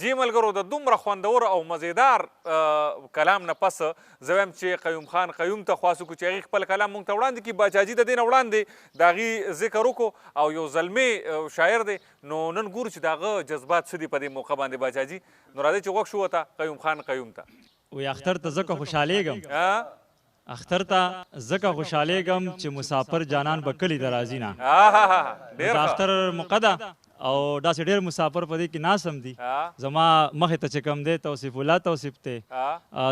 جی ملګرو د دومره خوندور او مزیدار کلام نه پس زه وایم چې قیوم خان قیوم ته خواست وکړو چې هغې خپل کلام موږ ته وړاندې کړي. باچاجي د دې نه وړاندې د هغې ذکر وکړو او یو زلمی شاعر دی، نو نن ګورو چې د هغه جذبات څه دي په دې موقع باندې باچاجي. نو راځئ چې غوږ شو ورته قیوم خان قیوم ته. وی اختر ته ځکه خوشحالیږم، اختر ته ځکه خوشحالیږم چې مسافر جانان به کلي ته راځي نه. د اختر موقع ده او داسې ډېر مسافر په دې کې ناسم دي. زما مخې ته چې کوم دی توصیف الله توصیف دی،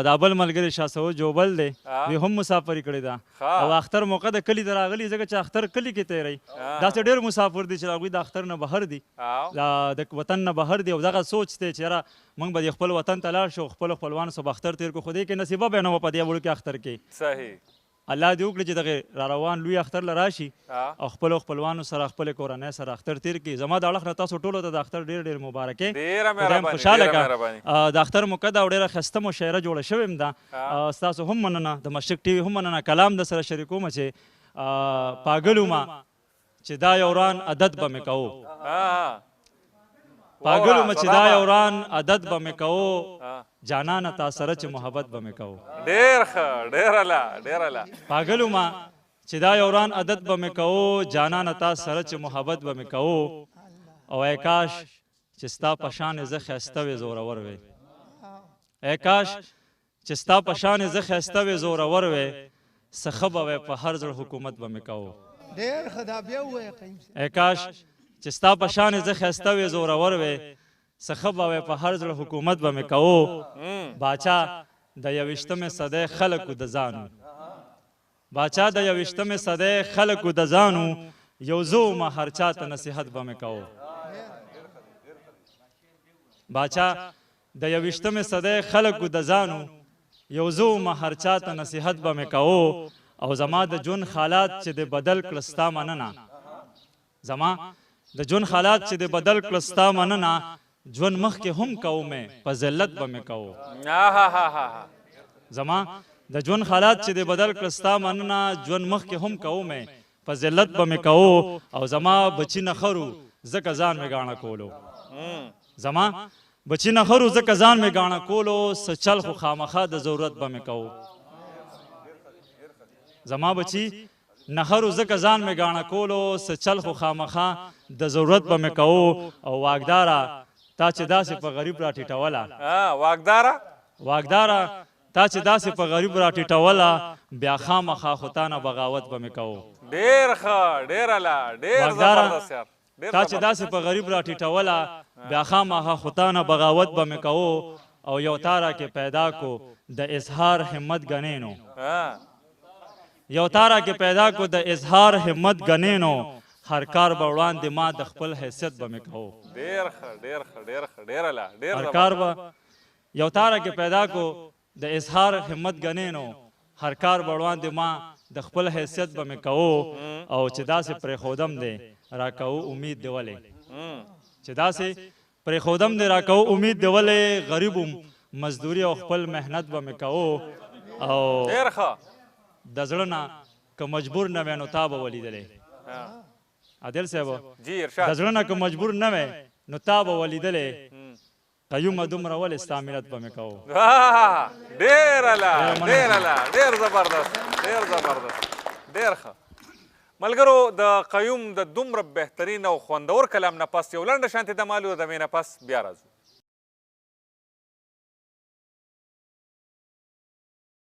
دا بل ملګری شاه سعود جوبل دی، دوی هم مسافري کړې ده او اختر موقع د کلي ته راغلي ځکه چې اختر کلي کې تېروي. داسې ډېر مسافر دي چې هغوی د اختر نه بهر دي، د وطن نه بهر دي او دغه سوچ دی چې یاره موږ به د خپل وطن ته لاړ شو، خپلو خپلوانو سره به اختر تېر کړو، خو دې کې نصیبه به نه وه په دې وړوکي اختر کې. صحیح. الله دې وکړي چې دغه را روان لوی اختر له راشي او خپلو خپلوانو سره خپلې کورنۍ سره اختر تېر کړي. زما د اړخ نه تاسو ټولو ته د اختر ډېر ډېر مبارکۍ. خدای هم خوشحاله کړه. د اختر موقع ده او ډېره ښایسته مشاعره جوړه شوې هم ده. ستاسو هم مننه، د مشرق ټي وي هم مننه. کلام در سره شریکومه چې پاګلو ما چې دا یو وران عدد به مې کوو، پاګلو ما چې دا یو وران عدد به مې کوو، جانانه تا سره چې محبت به مې کوو. ډېر ښه، ډېر اعلی، ډېر اعلی. پاګلو ما چې دا یو وران عدد به مې کوو، جانانه تا سره چې محبت به مې کوو، او ای کاش چې ستا په شانې زه ښایسته وې زورور وې، ای کاش چې ستا په شانې زه ښایسته وې زورور وې، څه ښه به وی په هر زړه حکومت به مې کوو. ډېر ښه، دا بیا ووایه. ای کاش چې ستا په شانې زه ښایسته وې زورور وې، څه ښه به وی په هر زړه حکومت به مې کوو. باچا د 21مې صدۍ خلکو د ځانو، باچا د 21مې صدۍ خلکو د ځانو، یو زه ومه هر چا ته نصیحت به مې کوو. باچا د 21مې صدۍ خلکو د ځانو، یو زه ومه هر چا ته نصیحت به مې کوو. او زما د ژوند حالات چې د بدل کړه ستا مننه، زما د ژوند حالات چې د بدل کړه ستا مننه، ژوند مخکې هم کوو مې په ذلت به مې کوو. زما د ژوند حالات چې د بدل کړه ستا مننه، ژوند مخکې هم کوو مې په ذلت به مې کوو. او زما بچي نه خرو ځکه ځان مې ګاڼه کولو، زما بچي نه خرو ځکه ځان مې ګاڼه کولو، څه چل خو خامخا د ضرورت به مې کوو. زما بچي نه خرو ځکه ځان مې ګاڼه کولو، څه چل خو خامخا د ضرورت به مې کوو. او واګداره تا چې داسې په غریب راټیټوله، واګداره تا چې داسې په غریب راټیټوله، بیا خامخا خو تا نه بغاوت به مې کوو. ډېر ښه، ډېر اعلی، ډېر زبردست یار. تا چې داسې په غریب راټیټوله، بیا خامخا خو تا نه بغاوت به مې کوو. او یو تاره کې پیدا کو د اظهار همت ګنینو، یو تاره کې پیدا کو د اظهار همت ګنینو، هر کار به وړاندې ما د خپل حیثیت به مې کوو. ډېر ښه، ډېر ښه، ډېر ښه، ډېر اعلی، ډېر هر کار به یو تاره کې پیدا کو د اظهار همت ګنینو، هر کار به وړاندې ما د خپل حیثیت به مې کوو. او چې داسې پرېښودم دی راکوو امید دی ولې، چې داسې پرېښودم دی راکوو امید دی ولې، غریب مزدوري او خپل محنت به مې کوو. او ډېر ښه. د زړه نه که مجبور نه وی نو تا به ولیدلی. عادل صاحب جی ارشاد. د زړه نه که مجبور نه وی نو تا به ولیدلی، قیومه دومره ولې ستا مینت به مې کوو. ډېر اعلی، ډېر اعلی، ډېر زبردست، ډېر زبردست، ډېر ښه. ملګرو د قیوم د دومره بهترین او خوندور کلام نه پس یو لنډه شانتې دمه لرو، د دمې نه پس بیا راځو.